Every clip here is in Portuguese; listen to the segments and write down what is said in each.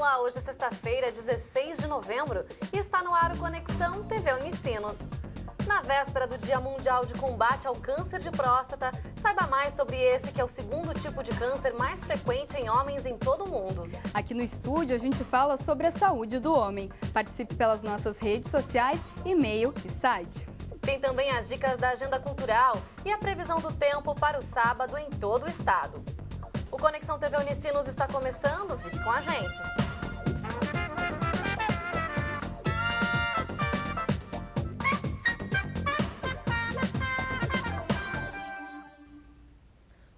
Olá, hoje é sexta-feira, 16 de novembro e está no ar o Conexão TV Unicinos. Na véspera do Dia Mundial de Combate ao Câncer de Próstata, saiba mais sobre esse que é o segundo tipo de câncer mais frequente em homens em todo o mundo. Aqui no estúdio a gente fala sobre a saúde do homem. Participe pelas nossas redes sociais, e-mail e site. Tem também as dicas da agenda cultural e a previsão do tempo para o sábado em todo o estado. O Conexão TV Unicinos está começando, fique com a gente.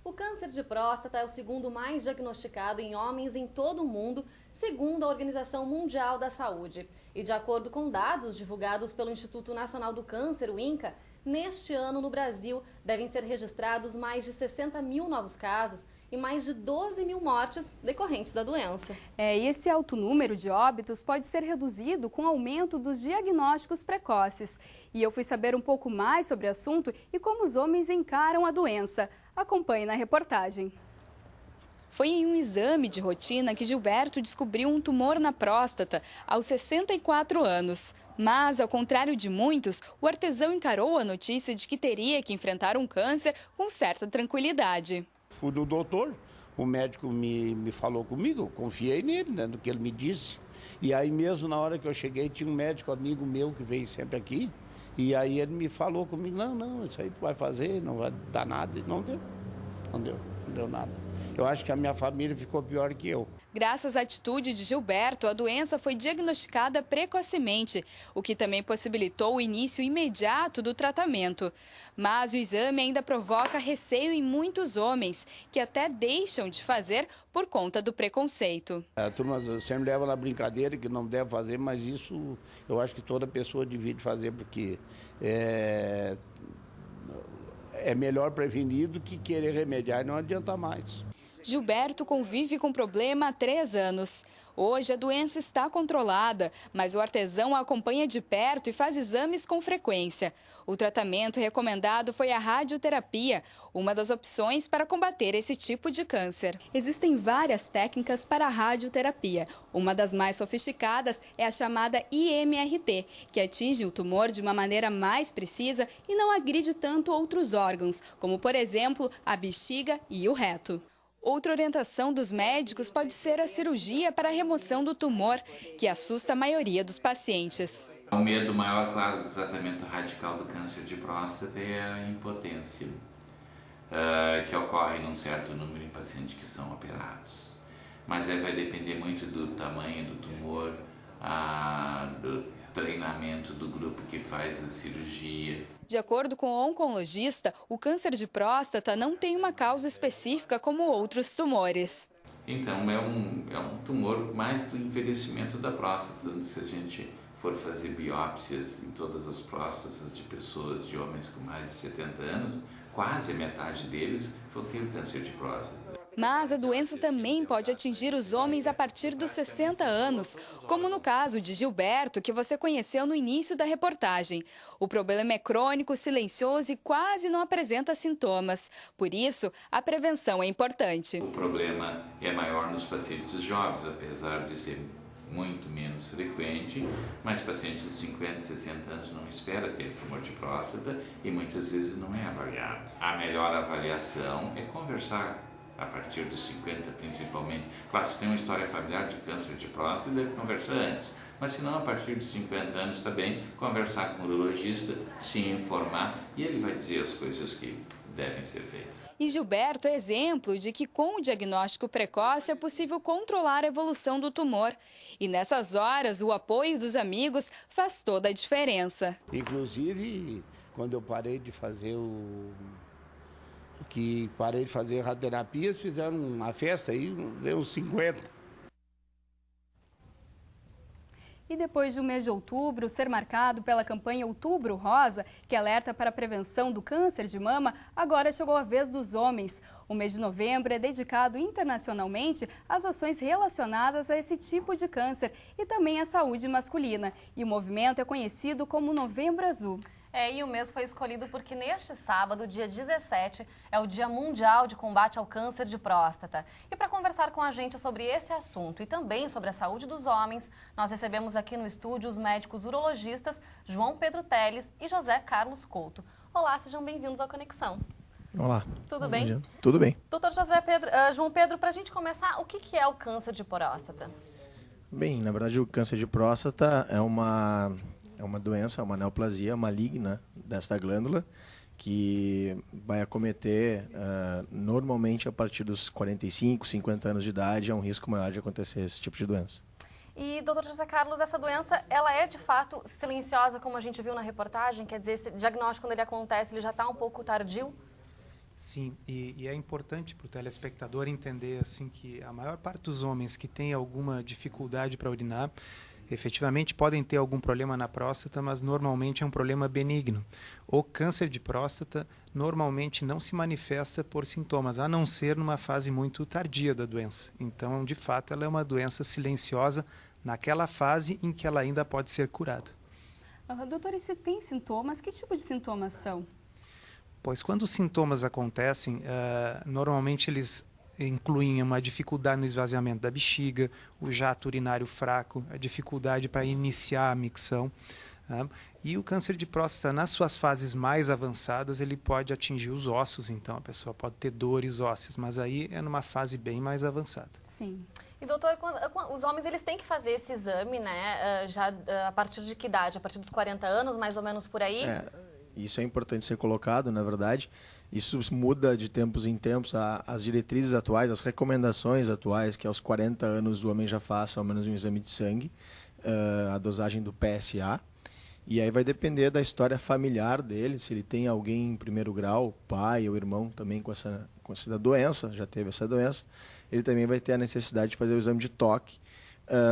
O câncer de próstata é o segundo mais diagnosticado em homens em todo o mundo, segundo a Organização Mundial da Saúde. E de acordo com dados divulgados pelo Instituto Nacional do Câncer, o INCA, neste ano no Brasil devem ser registrados mais de 60 mil novos casos e mais de 12 mil mortes decorrentes da doença. E esse alto número de óbitos pode ser reduzido com o aumento dos diagnósticos precoces. E eu fui saber um pouco mais sobre o assunto e como os homens encaram a doença. Acompanhe na reportagem. Foi em um exame de rotina que Gilberto descobriu um tumor na próstata aos 64 anos. Mas, ao contrário de muitos, o artesão encarou a notícia de que teria que enfrentar um câncer com certa tranquilidade. Fui no doutor, o médico me falou comigo, eu confiei nele, né, no que ele me disse. E aí mesmo na hora que eu cheguei, tinha um médico amigo meu que vem sempre aqui. E aí ele me falou comigo, não, isso aí tu vai fazer, não vai dar nada. E não deu nada. Eu acho que a minha família ficou pior que eu. Graças à atitude de Gilberto, a doença foi diagnosticada precocemente, o que também possibilitou o início imediato do tratamento. Mas o exame ainda provoca receio em muitos homens, que até deixam de fazer por conta do preconceito. A turma sempre leva na brincadeira que não deve fazer, mas isso eu acho que toda pessoa devia fazer, porque é melhor prevenir do que querer remediar e não adianta mais. Gilberto convive com o problema há 3 anos. Hoje a doença está controlada, mas o artesão a acompanha de perto e faz exames com frequência. O tratamento recomendado foi a radioterapia, uma das opções para combater esse tipo de câncer. Existem várias técnicas para a radioterapia. Uma das mais sofisticadas é a chamada IMRT, que atinge o tumor de uma maneira mais precisa e não agride tanto outros órgãos, como por exemplo a bexiga e o reto. Outra orientação dos médicos pode ser a cirurgia para a remoção do tumor, que assusta a maioria dos pacientes. O medo maior, claro, do tratamento radical do câncer de próstata é a impotência, que ocorre num certo número de pacientes que são operados. Mas vai depender muito do tamanho do tumor, do treinamento do grupo que faz a cirurgia. De acordo com o oncologista, o câncer de próstata não tem uma causa específica como outros tumores. Então, é um tumor mais do envelhecimento da próstata. Se a gente for fazer biópsias em todas as próstatas de pessoas, de homens com mais de 70 anos, quase a metade deles vão ter câncer de próstata. Mas a doença também pode atingir os homens a partir dos 60 anos, como no caso de Gilberto, que você conheceu no início da reportagem. O problema é crônico, silencioso e quase não apresenta sintomas. Por isso, a prevenção é importante. O problema é maior nos pacientes jovens, apesar de ser muito menos frequente, mas pacientes de 50, 60 anos não espera ter tumor de próstata e muitas vezes não é avaliado. A melhor avaliação é conversar a partir dos 50 principalmente. Claro, se tem uma história familiar de câncer de próstata, deve conversar antes. Mas se não, a partir dos 50 anos também, conversar com o urologista, se informar e ele vai dizer as coisas que devem ser feitas. E Gilberto é exemplo de que com o diagnóstico precoce é possível controlar a evolução do tumor. E nessas horas, o apoio dos amigos faz toda a diferença. Inclusive, quando eu parei de fazer radioterapia, eles fizeram uma festa aí, deu uns 50. E depois de um mês de outubro ser marcado pela campanha Outubro Rosa, que alerta para a prevenção do câncer de mama, agora chegou a vez dos homens. O mês de novembro é dedicado internacionalmente às ações relacionadas a esse tipo de câncer e também à saúde masculina. E o movimento é conhecido como Novembro Azul. E o mês foi escolhido porque neste sábado, dia 17, é o Dia Mundial de Combate ao Câncer de Próstata. E para conversar com a gente sobre esse assunto e também sobre a saúde dos homens, nós recebemos aqui no estúdio os médicos urologistas João Pedro Teles e José Carlos Couto. Olá, sejam bem-vindos ao Conexão. Olá. Tudo bem? Dia. Tudo bem. Doutor João Pedro, para a gente começar, o que é o câncer de próstata? Bem, na verdade o câncer de próstata é uma doença, uma neoplasia maligna desta glândula que vai acometer normalmente a partir dos 45, 50 anos de idade, é um risco maior de acontecer esse tipo de doença. E, doutor José Carlos, essa doença, ela é de fato silenciosa, como a gente viu na reportagem? Quer dizer, esse diagnóstico, quando ele acontece, ele já está um pouco tardio? Sim, e é importante para o telespectador entender assim, que a maior parte dos homens que tem alguma dificuldade para urinar, efetivamente podem ter algum problema na próstata, mas normalmente é um problema benigno. O câncer de próstata normalmente não se manifesta por sintomas, a não ser numa fase muito tardia da doença. Então, de fato, ela é uma doença silenciosa naquela fase em que ela ainda pode ser curada. Doutor, e se tem sintomas, que tipo de sintomas são? Pois quando os sintomas acontecem, normalmente eles incluem uma dificuldade no esvaziamento da bexiga, o jato urinário fraco, a dificuldade para iniciar a micção. E o câncer de próstata, nas suas fases mais avançadas, ele pode atingir os ossos, então a pessoa pode ter dores ósseas, mas aí é numa fase bem mais avançada. Sim. E doutor, os homens eles têm que fazer esse exame, né? Já a partir de que idade? A partir dos 40 anos, mais ou menos por aí? Isso é importante ser colocado, na verdade. Isso muda de tempos em tempos. As diretrizes atuais, as recomendações atuais, que aos 40 anos o homem já faça ao menos um exame de sangue, a dosagem do PSA. E aí vai depender da história familiar dele, se ele tem alguém em primeiro grau, pai ou irmão também com essa doença, já teve essa doença, ele também vai ter a necessidade de fazer o exame de toque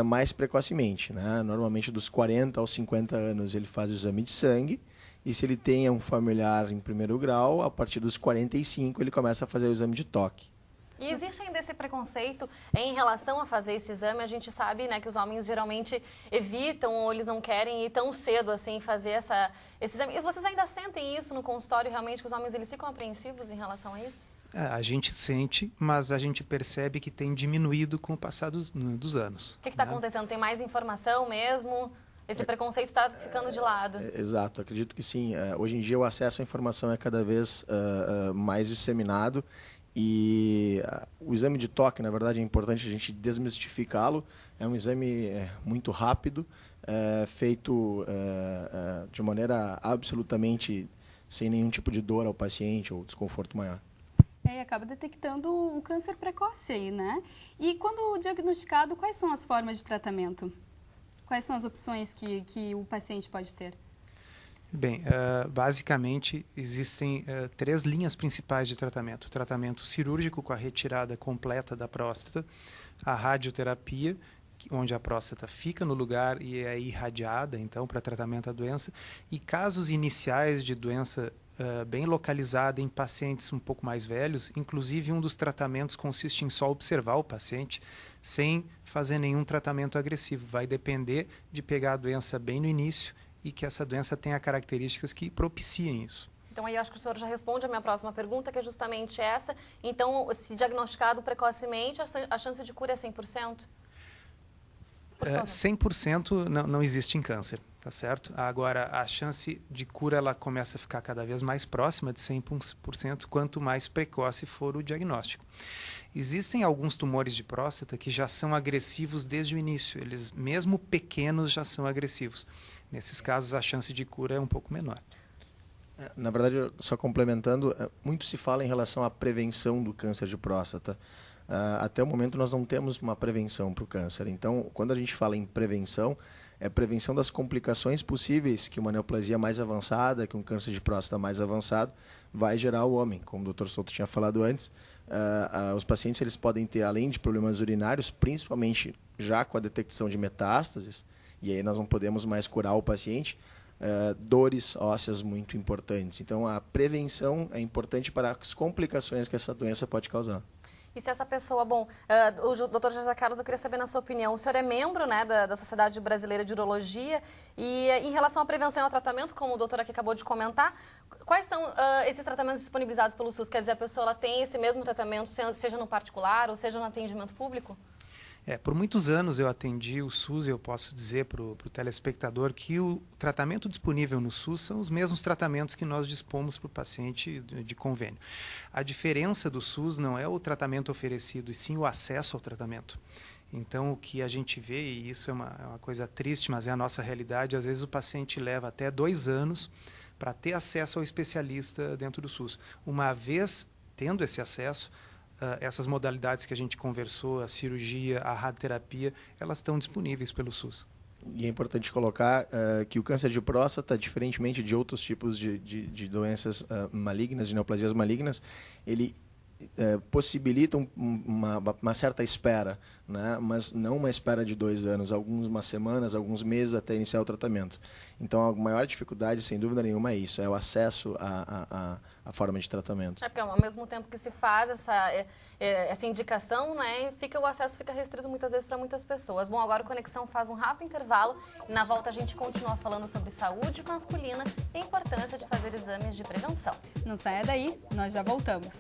mais precocemente, né? Normalmente dos 40 aos 50 anos ele faz o exame de sangue, e se ele tem um familiar em primeiro grau, a partir dos 45 ele começa a fazer o exame de toque. E existe ainda esse preconceito em relação a fazer esse exame? A gente sabe, né, que os homens geralmente evitam ou eles não querem ir tão cedo assim fazer esse exame. E vocês ainda sentem isso no consultório, realmente, que os homens eles ficam apreensivos em relação a isso? A gente sente, mas a gente percebe que tem diminuído com o passar dos anos. O que está acontecendo? Tem mais informação mesmo? Esse preconceito está ficando de lado. Exato, acredito que sim. Hoje em dia o acesso à informação é cada vez mais disseminado e o exame de toque, na verdade, é importante a gente desmistificá-lo. É um exame muito rápido, feito de maneira absolutamente sem nenhum tipo de dor ao paciente ou desconforto maior. E acaba detectando o câncer precoce aí, né? E quando diagnosticado, quais são as formas de tratamento? Quais são as opções que o paciente pode ter? Bem, basicamente existem 3 linhas principais de tratamento. O tratamento cirúrgico com a retirada completa da próstata, a radioterapia, onde a próstata fica no lugar e é irradiada, então, para tratamento da doença, e casos iniciais de doença bem localizada em pacientes um pouco mais velhos, inclusive um dos tratamentos consiste em só observar o paciente sem fazer nenhum tratamento agressivo. Vai depender de pegar a doença bem no início e que essa doença tenha características que propiciem isso. Então, aí eu acho que o senhor já responde a minha próxima pergunta, que é justamente essa. Então, se diagnosticado precocemente, a chance de cura é 100%? 100% não existe em câncer, tá certo? Agora, a chance de cura ela começa a ficar cada vez mais próxima de 100% quanto mais precoce for o diagnóstico. Existem alguns tumores de próstata que já são agressivos desde o início. Eles, mesmo pequenos, já são agressivos. Nesses casos, a chance de cura é um pouco menor. Na verdade, só complementando, muito se fala em relação à prevenção do câncer de próstata. Até o momento, nós não temos uma prevenção para o câncer. Então, quando a gente fala em prevenção, é prevenção das complicações possíveis que uma neoplasia mais avançada, que um câncer de próstata mais avançado, vai gerar ao homem. Como o Dr. Souto tinha falado antes, os pacientes eles podem ter, além de problemas urinários, principalmente já com a detecção de metástases, e aí nós não podemos mais curar o paciente, dores ósseas muito importantes. Então, a prevenção é importante para as complicações que essa doença pode causar. E se essa pessoa, bom, o Dr. José Carlos, eu queria saber na sua opinião, o senhor é membro, né, da Sociedade Brasileira de Urologia e em relação à prevenção e ao tratamento, como o doutor aqui acabou de comentar, quais são esses tratamentos disponibilizados pelo SUS? Quer dizer, a pessoa ela tem esse mesmo tratamento, seja no particular ou seja no atendimento público? Por muitos anos eu atendi o SUS e eu posso dizer para o telespectador que o tratamento disponível no SUS são os mesmos tratamentos que nós dispomos para o paciente de convênio. A diferença do SUS não é o tratamento oferecido, e sim o acesso ao tratamento. Então, o que a gente vê, e isso é uma coisa triste, mas é a nossa realidade, às vezes o paciente leva até 2 anos para ter acesso ao especialista dentro do SUS. Uma vez tendo esse acesso, essas modalidades que a gente conversou, a cirurgia, a radioterapia, elas estão disponíveis pelo SUS. E é importante colocar que o câncer de próstata, diferentemente de outros tipos de doenças malignas, de neoplasias malignas, ele possibilita uma certa espera, né? Mas não uma espera de 2 anos, algumas semanas, alguns meses até iniciar o tratamento. Então, a maior dificuldade, sem dúvida nenhuma, é isso, é o acesso à forma de tratamento. Porque ao mesmo tempo que se faz essa indicação, né, o acesso fica restrito muitas vezes para muitas pessoas. Bom, agora o Conexão faz um rápido intervalo e na volta a gente continua falando sobre saúde masculina e a importância de fazer exames de prevenção. Não saia daí, nós já voltamos.